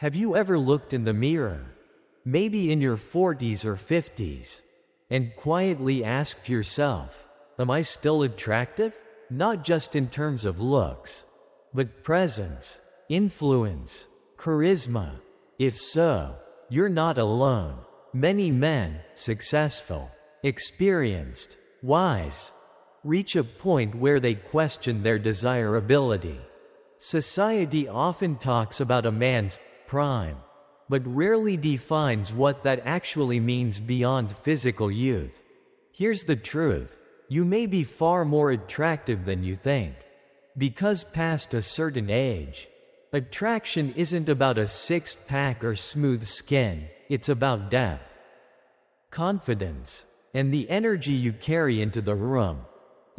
Have you ever looked in the mirror, maybe in your 40s or 50s, and quietly asked yourself, am I still attractive? Not just in terms of looks, but presence, influence, charisma. If so, you're not alone. Many men, successful, experienced, wise, reach a point where they question their desirability. Society often talks about a man's prime, but rarely defines what that actually means beyond physical youth. Here's the truth: you may be far more attractive than you think. Because past a certain age, attraction isn't about a six-pack or smooth skin, it's about depth, confidence, and the energy you carry into the room.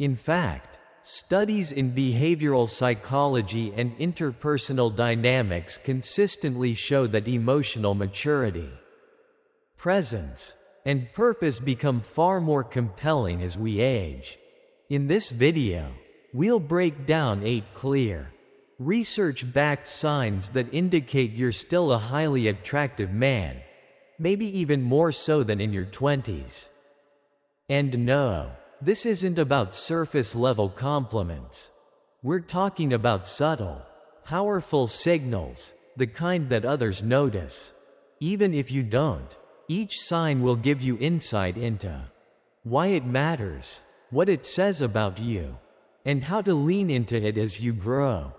In fact, studies in behavioral psychology and interpersonal dynamics consistently show that emotional maturity, presence, and purpose become far more compelling as we age. In this video, we'll break down 8 clear, research-backed signs that indicate you're still a highly attractive man, maybe even more so than in your 20s. And no, this isn't about surface-level compliments. We're talking about subtle, powerful signals, the kind that others notice. Even if you don't, each sign will give you insight into why it matters, what it says about you, and how to lean into it as you grow.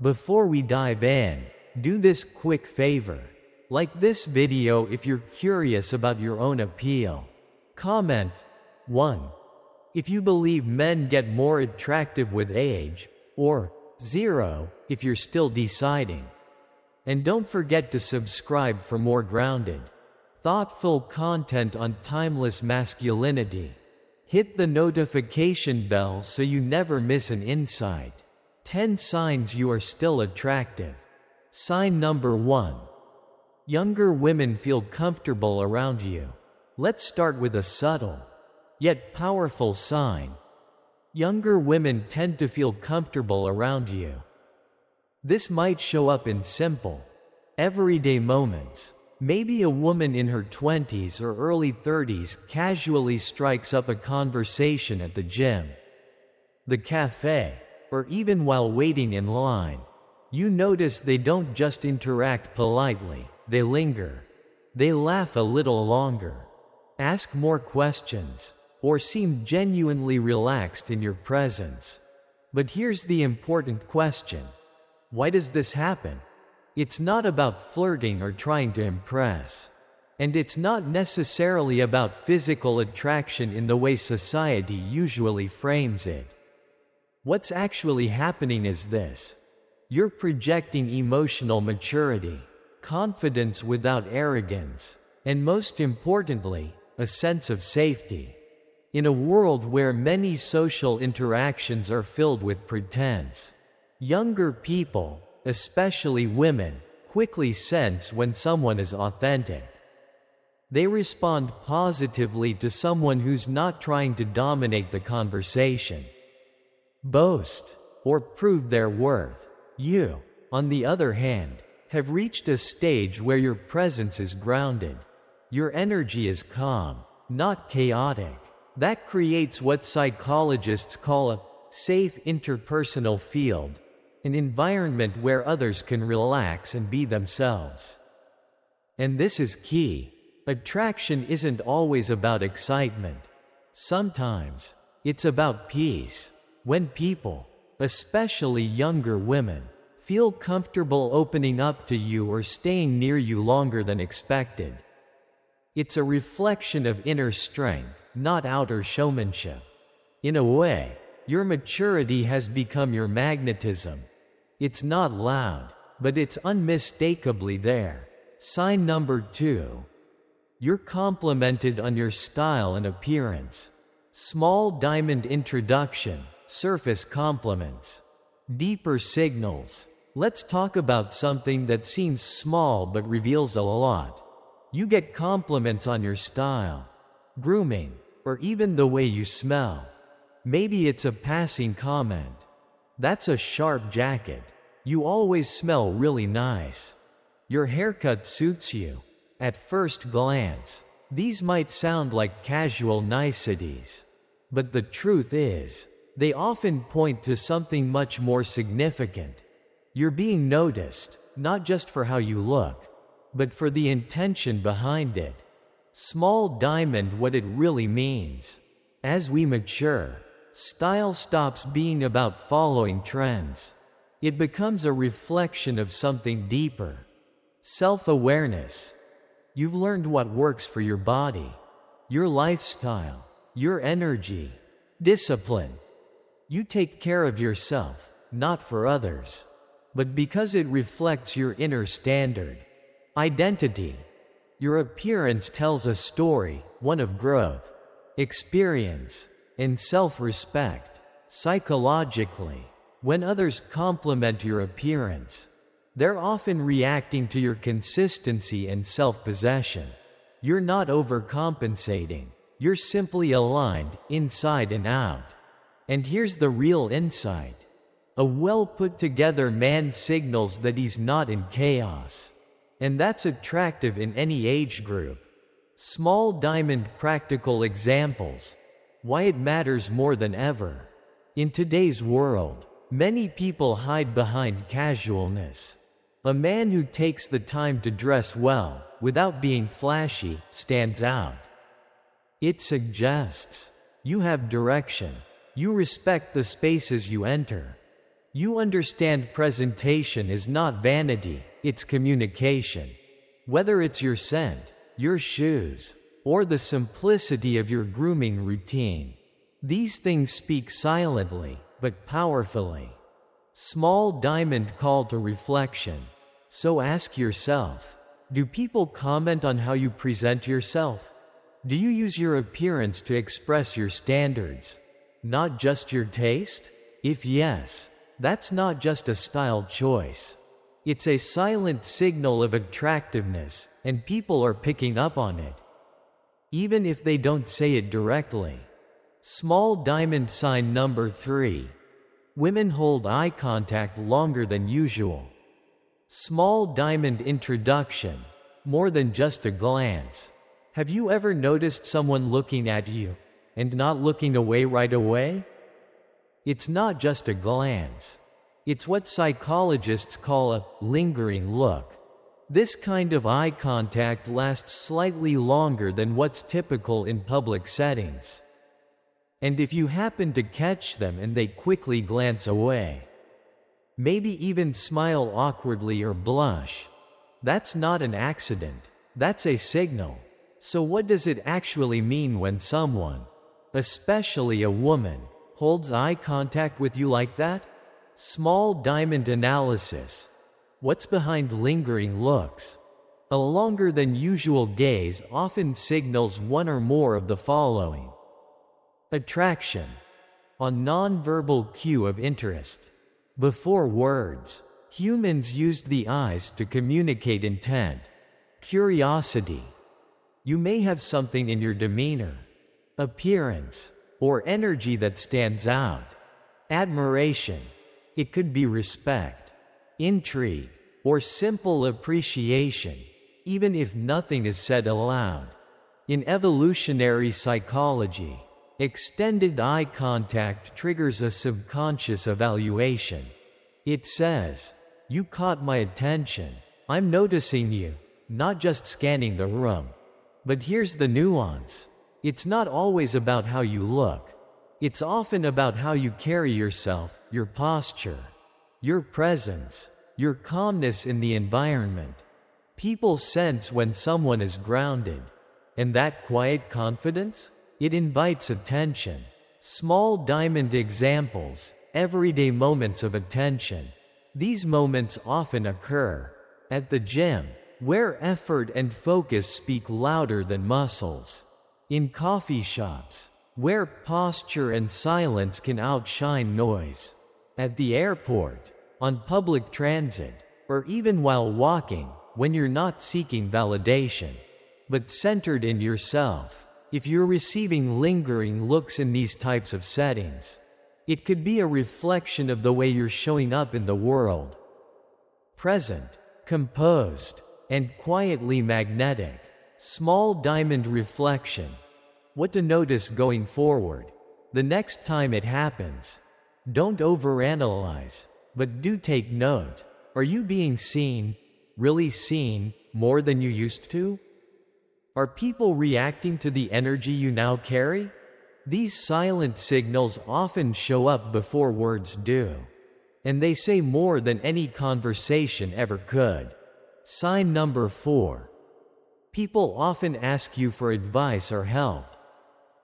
Before we dive in, do this quick favor. Like this video if you're curious about your own appeal. Comment 1 if you believe men get more attractive with age, or 0 if you're still deciding. And don't forget to subscribe for more grounded, thoughtful content on timeless masculinity. Hit the notification bell so you never miss an insight. 10 signs you are still attractive. Sign number 1. Younger women feel comfortable around you. Let's start with a subtle, yet powerful sign. Younger women tend to feel comfortable around you. This might show up in simple, everyday moments. Maybe a woman in her 20s or early 30s casually strikes up a conversation at the gym, the cafe, or even while waiting in line. You notice they don't just interact politely, they linger. They laugh a little longer, ask more questions, or seem genuinely relaxed in your presence. But here's the important question: why does this happen? It's not about flirting or trying to impress. And it's not necessarily about physical attraction in the way society usually frames it. What's actually happening is this: you're projecting emotional maturity, confidence without arrogance, and most importantly, a sense of safety. In a world where many social interactions are filled with pretense, younger people, especially women, quickly sense when someone is authentic. They respond positively to someone who's not trying to dominate the conversation, boast, or prove their worth. You, on the other hand, have reached a stage where your presence is grounded. Your energy is calm, not chaotic. That creates what psychologists call a safe interpersonal field, an environment where others can relax and be themselves. And this is key. Attraction isn't always about excitement. Sometimes, it's about peace. When people, especially younger women, feel comfortable opening up to you or staying near you longer than expected, it's a reflection of inner strength, not outer showmanship. In a way, your maturity has become your magnetism. It's not loud, but it's unmistakably there. Sign number 2. You're complimented on your style and appearance. Small diamond introduction, surface compliments, deeper signals. Let's talk about something that seems small but reveals a lot. You get compliments on your style, grooming, or even the way you smell. Maybe it's a passing comment. That's a sharp jacket. You always smell really nice. Your haircut suits you. At first glance, these might sound like casual niceties. But the truth is, they often point to something much more significant. You're being noticed, not just for how you look, but for the intention behind it. Small diamond, what it really means. As we mature, style stops being about following trends. It becomes a reflection of something deeper. Self-awareness. You've learned what works for your body, your lifestyle, your energy, discipline. You take care of yourself, not for others, but because it reflects your inner standard. Identity. Your appearance tells a story, one of growth, experience, and self-respect. Psychologically, when others compliment your appearance, they're often reacting to your consistency and self-possession. You're not overcompensating. You're simply aligned, inside and out. And here's the real insight. A well-put-together man signals that he's not in chaos. And that's attractive in any age group. Small diamond practical examples. Why it matters more than ever. In today's world, many people hide behind casualness. A man who takes the time to dress well, without being flashy, stands out. It suggests you have direction. You respect the spaces you enter. You understand presentation is not vanity, it's communication. Whether it's your scent, your shoes, or the simplicity of your grooming routine, these things speak silently, but powerfully. Small diamond call to reflection. So ask yourself, do people comment on how you present yourself? Do you use your appearance to express your standards, not just your taste? If yes, that's not just a style choice. It's a silent signal of attractiveness, and people are picking up on it. Even if they don't say it directly. Small diamond sign number 3. Women hold eye contact longer than usual. Small diamond introduction. More than just a glance. Have you ever noticed someone looking at you and not looking away right away? It's not just a glance. It's what psychologists call a lingering look. This kind of eye contact lasts slightly longer than what's typical in public settings. And if you happen to catch them and they quickly glance away, maybe even smile awkwardly or blush, that's not an accident. That's a signal. So what does it actually mean when someone, especially a woman, holds eye contact with you like that? Small diamond analysis. What's behind lingering looks? A longer than usual gaze often signals one or more of the following. Attraction. A nonverbal cue of interest. Before words, humans used the eyes to communicate intent. Curiosity. You may have something in your demeanor, appearance, or energy that stands out. Admiration. It could be respect, intrigue, or simple appreciation, even if nothing is said aloud. In evolutionary psychology, extended eye contact triggers a subconscious evaluation. It says, "You caught my attention. I'm noticing you, not just scanning the room." But here's the nuance. It's not always about how you look. It's often about how you carry yourself, your posture, your presence, your calmness in the environment. People sense when someone is grounded. And that quiet confidence? It invites attention. Small diamond examples, everyday moments of attention. These moments often occur at the gym, where effort and focus speak louder than muscles. In coffee shops, where posture and silence can outshine noise. At the airport, on public transit, or even while walking, when you're not seeking validation, but centered in yourself. If you're receiving lingering looks in these types of settings, it could be a reflection of the way you're showing up in the world. Present. composed, and quietly magnetic. Small diamond reflection. What to notice going forward. The next time it happens, don't overanalyze, but do take note. Are you being seen, really seen, more than you used to? Are people reacting to the energy you now carry? These silent signals often show up before words do, and they say more than any conversation ever could. Sign number 4. People often ask you for advice or help.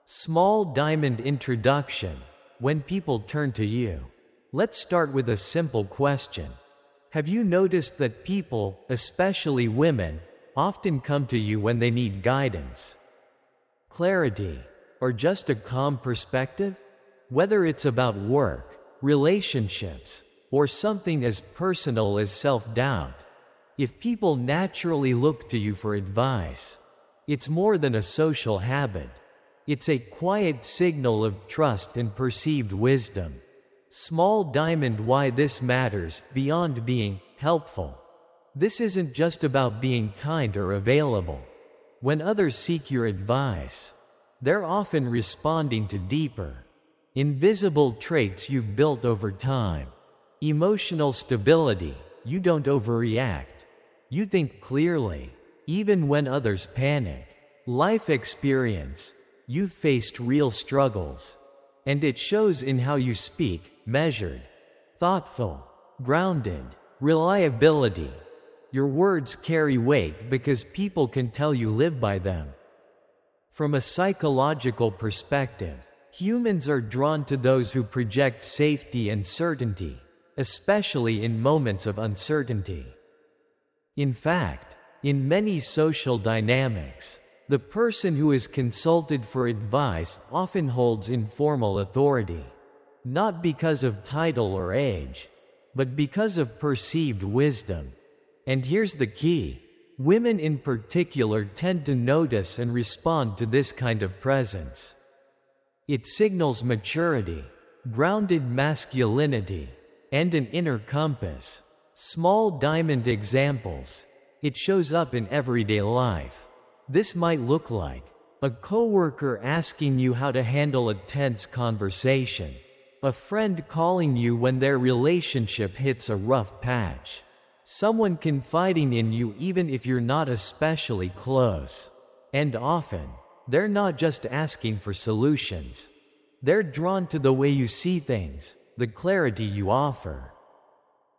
Small diamond introduction. When people turn to you, let's start with a simple question. Have you noticed that people, especially women, often come to you when they need guidance, clarity, or just a calm perspective? Whether it's about work, relationships, or something as personal as self-doubt, if people naturally look to you for advice, it's more than a social habit. It's a quiet signal of trust and perceived wisdom. Small diamond. Why this matters beyond being helpful. This isn't just about being kind or available. When others seek your advice, they're often responding to deeper, invisible traits you've built over time. Emotional stability. You don't overreact. You think clearly, even when others panic. Life experience. You've faced real struggles, and it shows in how you speak, measured, thoughtful, grounded. Reliability. Your words carry weight because people can tell you live by them. From a psychological perspective, humans are drawn to those who project safety and certainty, especially in moments of uncertainty. In fact, in many social dynamics, the person who is consulted for advice often holds informal authority, not because of title or age, but because of perceived wisdom. And here's the key. Women in particular tend to notice and respond to this kind of presence. It signals maturity, grounded masculinity, and an inner compass. Small diamond examples. It shows up in everyday life. This might look like a coworker asking you how to handle a tense conversation, a friend calling you when their relationship hits a rough patch, someone confiding in you even if you're not especially close. And often, they're not just asking for solutions. They're drawn to the way you see things, the clarity you offer,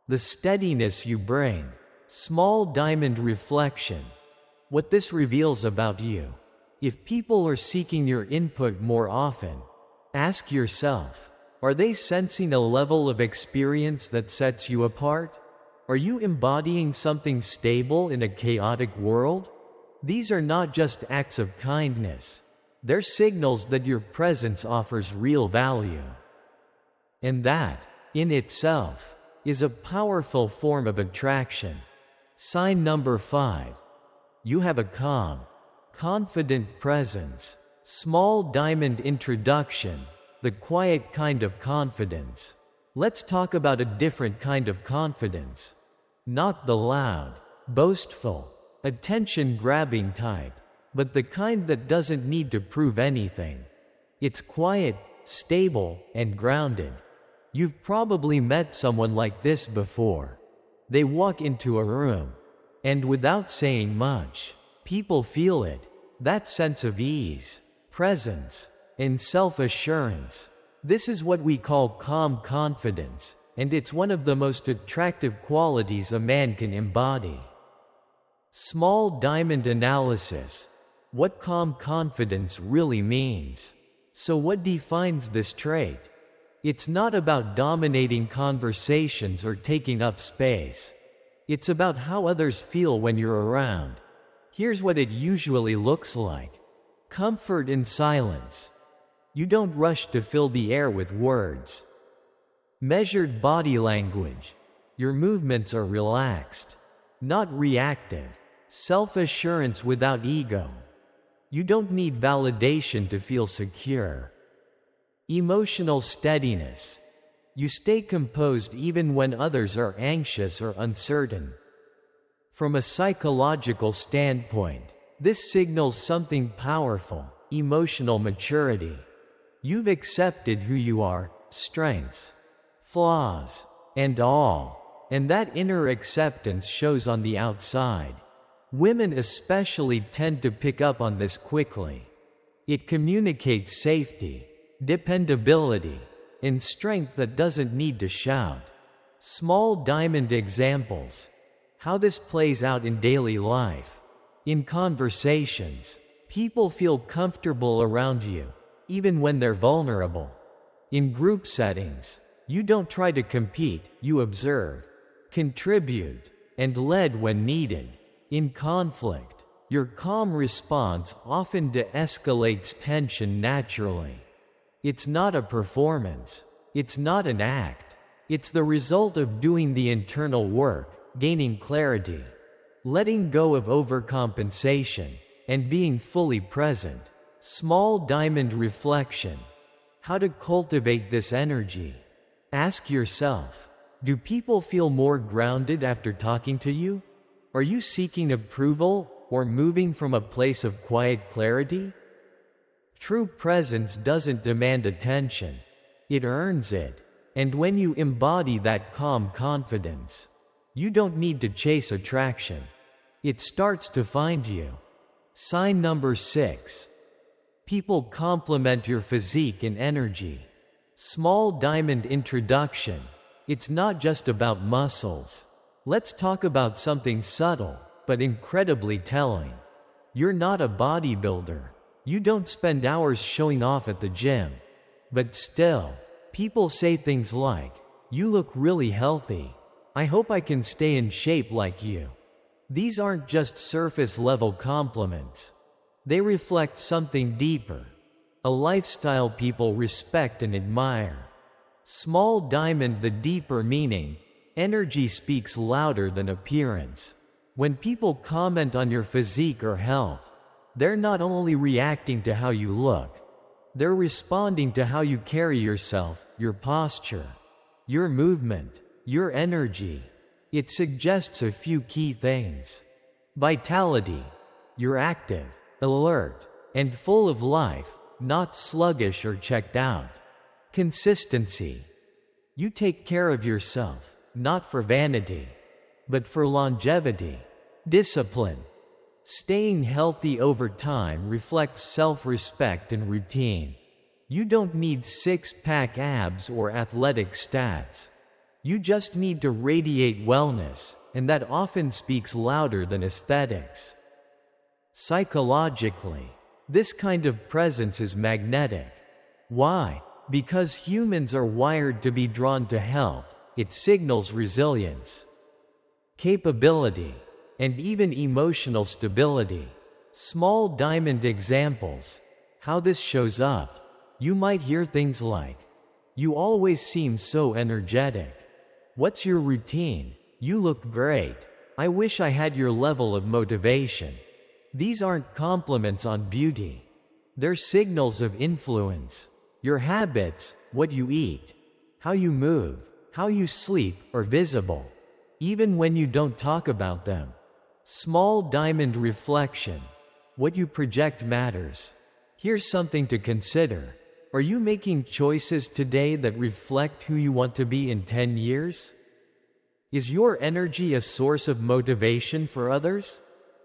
the steadiness you bring. Small diamond reflection. What this reveals about you. If people are seeking your input more often, ask yourself, are they sensing a level of experience that sets you apart? Are you embodying something stable in a chaotic world? These are not just acts of kindness. They're signals that your presence offers real value. And that, in itself, is a powerful form of attraction. Sign number 5. You have a calm, confident presence. Small diamond introduction. The quiet kind of confidence. Let's talk about a different kind of confidence. Not the loud, boastful, attention-grabbing type, but the kind that doesn't need to prove anything. It's quiet, stable, and grounded. You've probably met someone like this before. They walk into a room, and without saying much, people feel it. That sense of ease, presence, and self-assurance. This is what we call calm confidence, and it's one of the most attractive qualities a man can embody. Small diamond analysis. What calm confidence really means. So what defines this trait? It's not about dominating conversations or taking up space. It's about how others feel when you're around. Here's what it usually looks like. Comfort in silence. You don't rush to fill the air with words. Measured body language. Your movements are relaxed, not reactive. Self-assurance without ego. You don't need validation to feel secure. Emotional steadiness. You stay composed even when others are anxious or uncertain. From a psychological standpoint, this signals something powerful: emotional maturity. You've accepted who you are, strengths, flaws, and all, and that inner acceptance shows on the outside. Women especially tend to pick up on this quickly. It communicates safety, dependability, and strength that doesn't need to shout. Small diamond examples. How this plays out in daily life. In conversations, people feel comfortable around you, even when they're vulnerable. In group settings, you don't try to compete, you observe, contribute, and lead when needed. In conflict, your calm response often de-escalates tension naturally. It's not a performance. It's not an act. It's the result of doing the internal work, gaining clarity, letting go of overcompensation, and being fully present. Small diamond reflection. How to cultivate this energy. Ask yourself, do people feel more grounded after talking to you? Are you seeking approval or moving from a place of quiet clarity? True presence doesn't demand attention. It earns it. And when you embody that calm confidence, you don't need to chase attraction. It starts to find you. Sign number 6. People compliment your physique and energy. Small diamond introduction. It's not just about muscles. Let's talk about something subtle, but incredibly telling. You're not a bodybuilder. You don't spend hours showing off at the gym. But still, people say things like, "You look really healthy. I hope I can stay in shape like you." These aren't just surface-level compliments. They reflect something deeper, a lifestyle people respect and admire. Small diamond. The deeper meaning. Energy speaks louder than appearance. When people comment on your physique or health, they're not only reacting to how you look, they're responding to how you carry yourself, your posture, your movement, your energy. It suggests a few key things. Vitality. You're active, alert, and full of life, not sluggish or checked out. Consistency. You take care of yourself, not for vanity, but for longevity. Discipline. Staying healthy over time reflects self-respect and routine. You don't need six-pack abs or athletic stats. You just need to radiate wellness, and that often speaks louder than aesthetics. Psychologically, this kind of presence is magnetic. Why? Because humans are wired to be drawn to health. It signals resilience, capability, and even emotional stability. Small diamond examples. How this shows up. You might hear things like, "You always seem so energetic." "What's your routine? You look great. I wish I had your level of motivation." These aren't compliments on beauty. They're signals of influence. Your habits, what you eat, how you move, how you sleep, are visible, even when you don't talk about them. Small diamond reflection. What you project matters. Here's something to consider. Are you making choices today that reflect who you want to be in 10 years? Is your energy a source of motivation for others?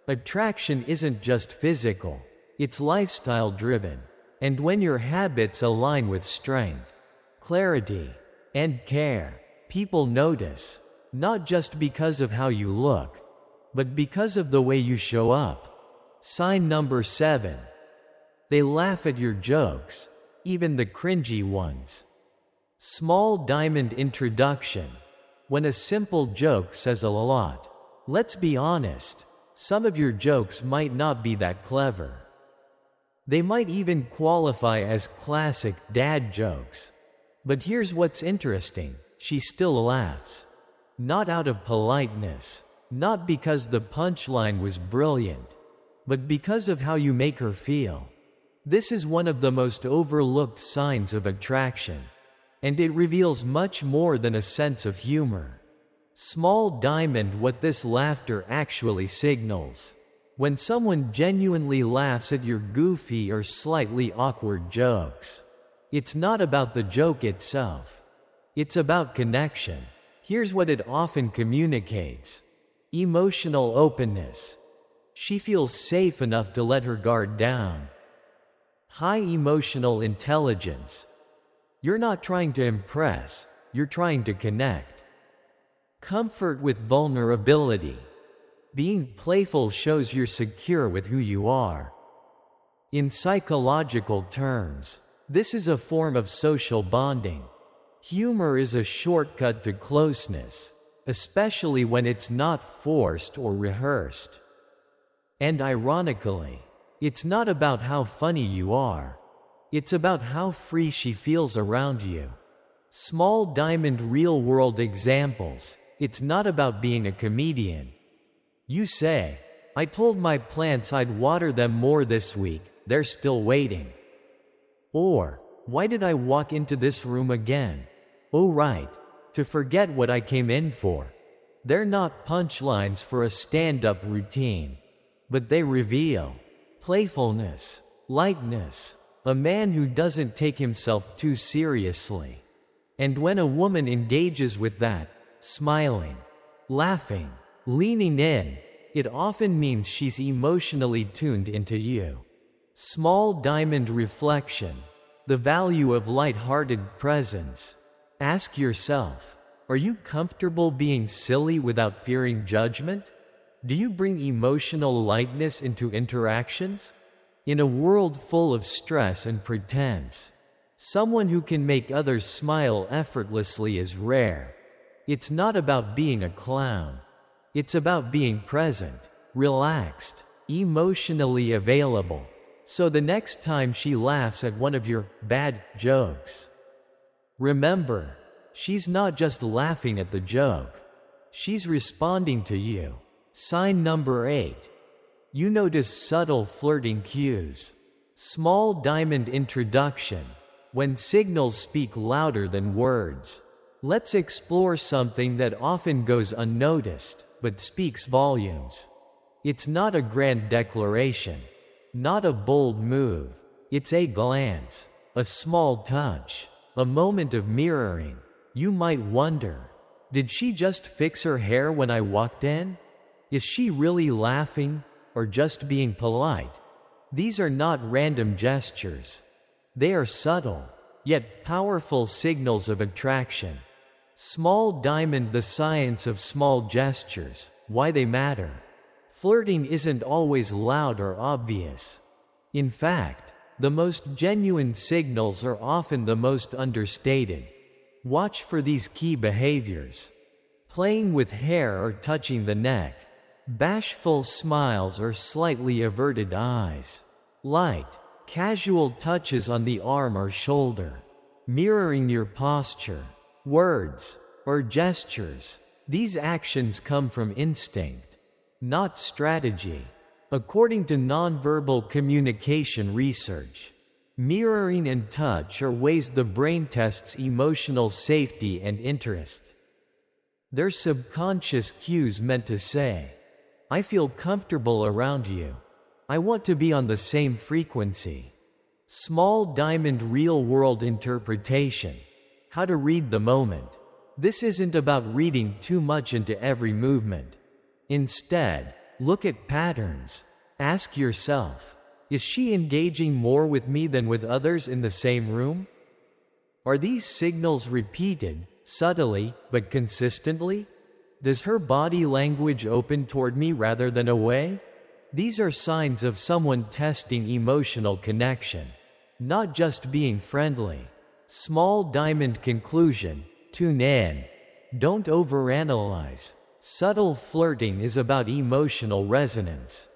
Attraction isn't just physical, it's lifestyle-driven. And when your habits align with strength, clarity, and care, people notice, not just because of how you look, but because of the way you show up. Sign number 7. They laugh at your jokes, even the cringy ones. Small diamond introduction. When a simple joke says a lot. Let's be honest, some of your jokes might not be that clever. They might even qualify as classic dad jokes. But here's what's interesting, she still laughs. Not out of politeness, not because the punchline was brilliant, but because of how you make her feel. This is one of the most overlooked signs of attraction, and it reveals much more than a sense of humor. Small diamond, what this laughter actually signals. When someone genuinely laughs at your goofy or slightly awkward jokes, it's not about the joke itself. It's about connection. Here's what it often communicates: emotional openness. She feels safe enough to let her guard down. High emotional intelligence. You're not trying to impress, you're trying to connect. Comfort with vulnerability. Being playful shows you're secure with who you are. In psychological terms, this is a form of social bonding. Humor is a shortcut to closeness, especially when it's not forced or rehearsed. And ironically, it's not about how funny you are. It's about how free she feels around you. Small diamond real-world examples. It's not about being a comedian. You say, "I told my plants I'd water them more this week, they're still waiting." Or, "Why did I walk into this room again? Oh right, to forget what I came in for." They're not punchlines for a stand-up routine, but they reveal playfulness, lightness, a man who doesn't take himself too seriously. And when a woman engages with that, smiling, laughing, leaning in, it often means she's emotionally tuned into you. Small diamond reflection. The value of light-hearted presence. Ask yourself, are you comfortable being silly without fearing judgment? Do you bring emotional lightness into interactions? In a world full of stress and pretense, someone who can make others smile effortlessly is rare. It's not about being a clown. It's about being present, relaxed, emotionally available. So the next time she laughs at one of your bad jokes, remember, she's not just laughing at the joke. She's responding to you. Sign number 8. You notice subtle flirting cues. Small diamond introduction. When signals speak louder than words. Let's explore something that often goes unnoticed, but speaks volumes. It's not a grand declaration, not a bold move. It's a glance, a small touch, a moment of mirroring. You might wonder, did she just fix her hair when I walked in? Is she really laughing, or just being polite? These are not random gestures. They are subtle, yet powerful signals of attraction. Small diamond, the science of small gestures, why they matter. Flirting isn't always loud or obvious. In fact, the most genuine signals are often the most understated. Watch for these key behaviors. Playing with hair or touching the neck. Bashful smiles or slightly averted eyes. Light, casual touches on the arm or shoulder. Mirroring your posture. Words, or gestures. These actions come from instinct, not strategy. According to nonverbal communication research, mirroring and touch are ways the brain tests emotional safety and interest. They're subconscious cues meant to say, "I feel comfortable around you. I want to be on the same frequency." Small diamond real-world interpretation. How to read the moment. This isn't about reading too much into every movement. Instead, look at patterns. Ask yourself, is she engaging more with me than with others in the same room? Are these signals repeated, subtly, but consistently? Does her body language open toward me rather than away? These are signs of someone testing emotional connection, not just being friendly. Small diamond conclusion. Tune in. Don't overanalyze. Subtle flirting is about emotional resonance.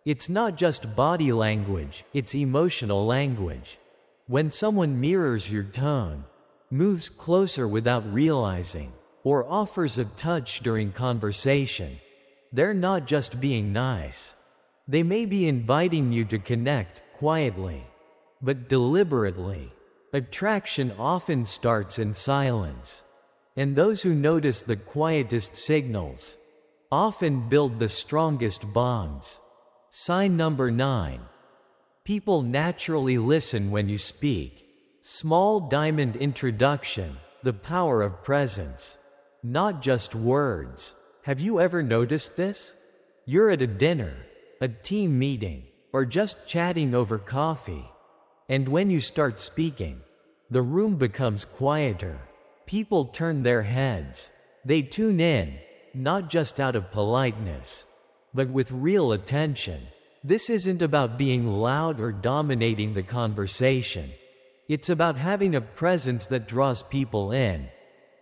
It's not just body language, it's emotional language. When someone mirrors your tone, moves closer without realizing, or offers a touch during conversation, they're not just being nice. They may be inviting you to connect quietly, but deliberately. Attraction often starts in silence. And those who notice the quietest signals often build the strongest bonds. Sign number 9. People naturally listen when you speak. Small diamond introduction, the power of presence. Not just words. Have you ever noticed this? You're at a dinner, a team meeting, or just chatting over coffee. And when you start speaking, the room becomes quieter. People turn their heads. They tune in, not just out of politeness, but with real attention. This isn't about being loud or dominating the conversation. It's about having a presence that draws people in.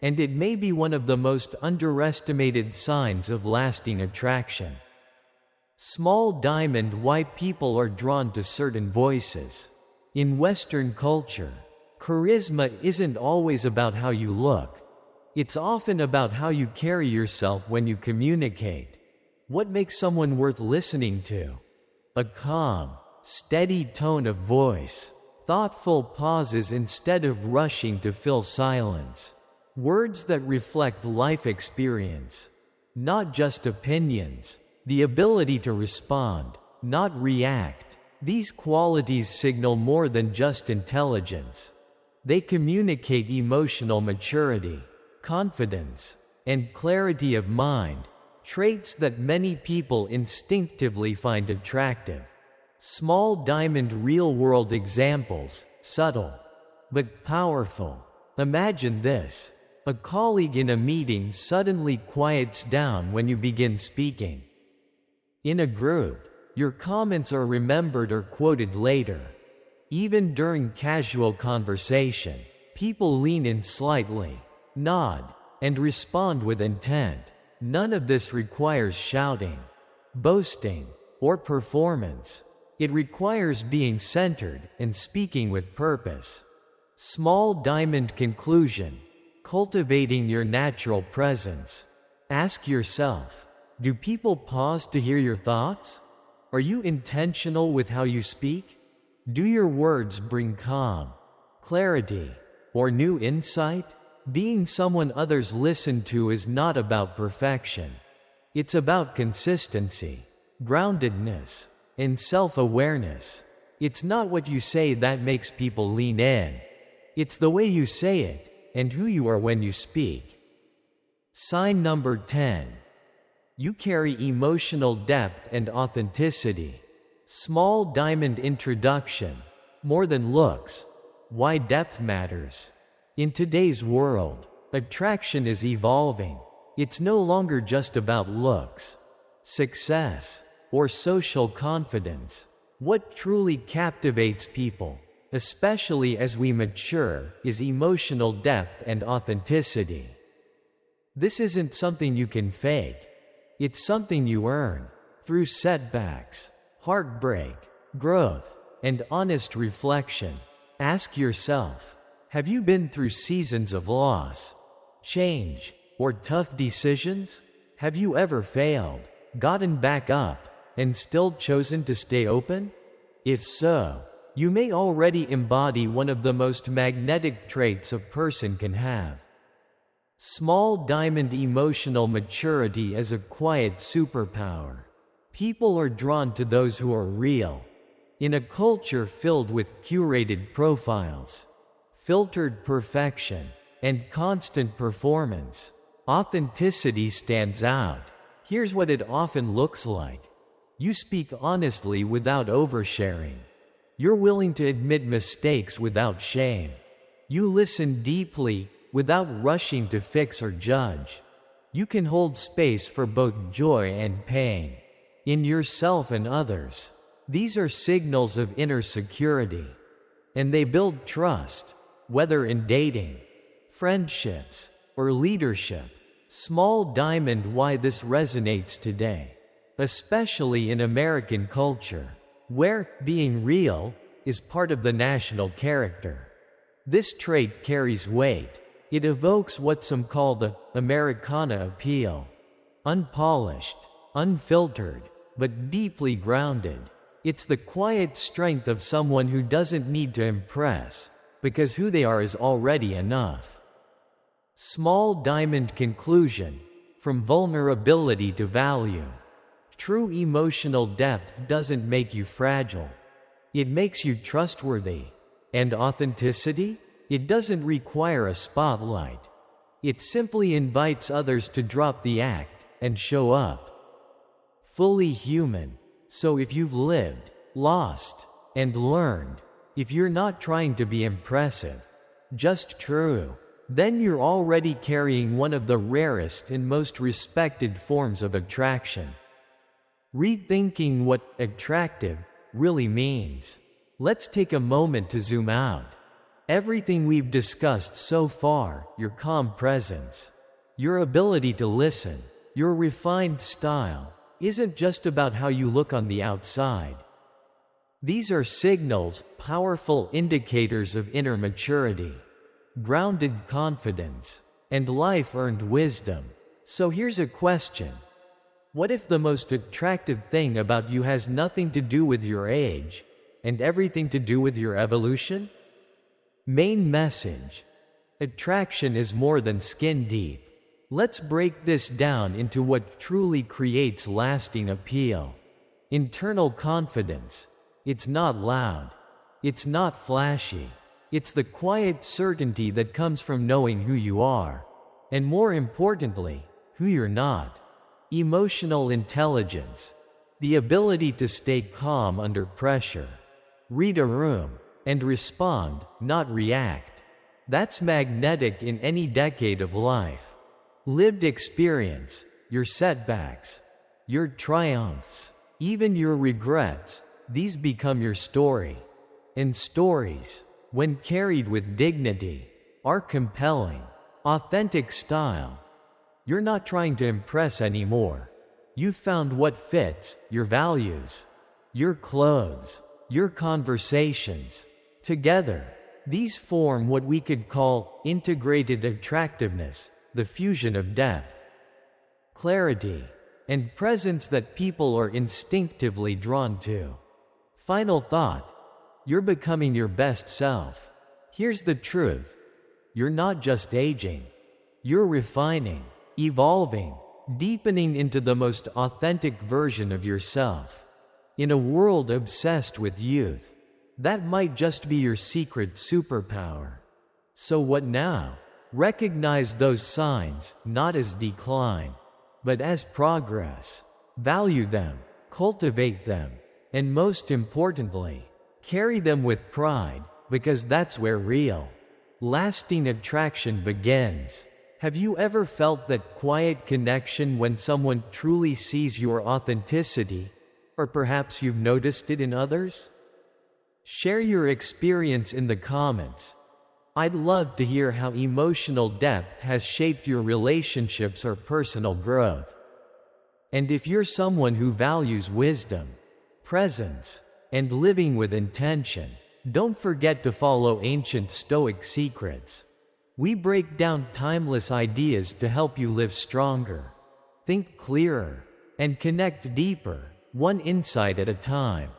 And it may be one of the most underestimated signs of lasting attraction. Small diamond: why people are drawn to certain voices. In Western culture, charisma isn't always about how you look. It's often about how you carry yourself when you communicate. What makes someone worth listening to? A calm, steady tone of voice, thoughtful pauses instead of rushing to fill silence, words that reflect life experience, not just opinions, the ability to respond, not react. These qualities signal more than just intelligence. They communicate emotional maturity, confidence, and clarity of mind, traits that many people instinctively find attractive. Small diamond: real-world examples, subtle, but powerful. Imagine this. A colleague in a meeting suddenly quiets down when you begin speaking. In a group, your comments are remembered or quoted later. Even during casual conversation, people lean in slightly, nod, and respond with intent. None of this requires shouting, boasting, or performance. It requires being centered and speaking with purpose. Small diamond conclusion: cultivating your natural presence. Ask yourself, do people pause to hear your thoughts? Are you intentional with how you speak? Do your words bring calm, clarity, or new insight? Being someone others listen to is not about perfection. It's about consistency, groundedness, and self-awareness. It's not what you say that makes people lean in. It's the way you say it and who you are when you speak. Sign number 10. You carry emotional depth and authenticity. Small diamond introduction: more than looks. Why depth matters. In today's world, attraction is evolving. It's no longer just about looks, success, or social confidence. What truly captivates people, especially as we mature, is emotional depth and authenticity. This isn't something you can fake. It's something you earn through setbacks, heartbreak, growth, and honest reflection. Ask yourself, have you been through seasons of loss, change, or tough decisions? Have you ever failed, gotten back up, and still chosen to stay open? If so, you may already embody one of the most magnetic traits a person can have. Small diamond: emotional maturity as a quiet superpower. People are drawn to those who are real. In a culture filled with curated profiles, filtered perfection, and constant performance, authenticity stands out. Here's what it often looks like. You speak honestly without oversharing. You're willing to admit mistakes without shame. You listen deeply, without rushing to fix or judge. You can hold space for both joy and pain, in yourself and others. These are signals of inner security, and they build trust, whether in dating, friendships, or leadership. Small diamond: why this resonates today, especially in American culture, where being real is part of the national character. This trait carries weight. It evokes what some call the Americana appeal. Unpolished, unfiltered, but deeply grounded. It's the quiet strength of someone who doesn't need to impress, because who they are is already enough. Small diamond conclusion. From vulnerability to value. True emotional depth doesn't make you fragile. It makes you trustworthy. And authenticity? It doesn't require a spotlight. It simply invites others to drop the act and show up. Fully human. So if you've lived, lost, and learned, if you're not trying to be impressive, just true, then you're already carrying one of the rarest and most respected forms of attraction. Rethinking what attractive really means. Let's take a moment to zoom out. Everything we've discussed so far, your calm presence, your ability to listen, your refined style, isn't just about how you look on the outside. These are signals, powerful indicators of inner maturity, grounded confidence, and life-earned wisdom. So here's a question. What if the most attractive thing about you has nothing to do with your age, and everything to do with your evolution? Main message. Attraction is more than skin deep. Let's break this down into what truly creates lasting appeal. Internal confidence. It's not loud. It's not flashy. It's the quiet certainty that comes from knowing who you are, and more importantly, who you're not. Emotional intelligence. The ability to stay calm under pressure. Read a room and respond, not react. That's magnetic in any decade of life. Lived experience, your setbacks, your triumphs, even your regrets, these become your story. And stories, when carried with dignity, are compelling. Authentic style. You're not trying to impress anymore. You've found what fits, your values, your clothes, your conversations. Together, these form what we could call integrated attractiveness, the fusion of depth, clarity, and presence that people are instinctively drawn to. Final thought. You're becoming your best self. Here's the truth. You're not just aging. You're refining, evolving, deepening into the most authentic version of yourself. In a world obsessed with youth, that might just be your secret superpower. So what now? Recognize those signs, not as decline, but as progress. Value them, cultivate them, and most importantly, carry them with pride, because that's where real, lasting attraction begins. Have you ever felt that quiet connection when someone truly sees your authenticity? Or perhaps you've noticed it in others? Share your experience in the comments. I'd love to hear how emotional depth has shaped your relationships or personal growth. And if you're someone who values wisdom, presence, and living with intention, don't forget to follow ancient Stoic secrets. We break down timeless ideas to help you live stronger, think clearer, and connect deeper, one insight at a time.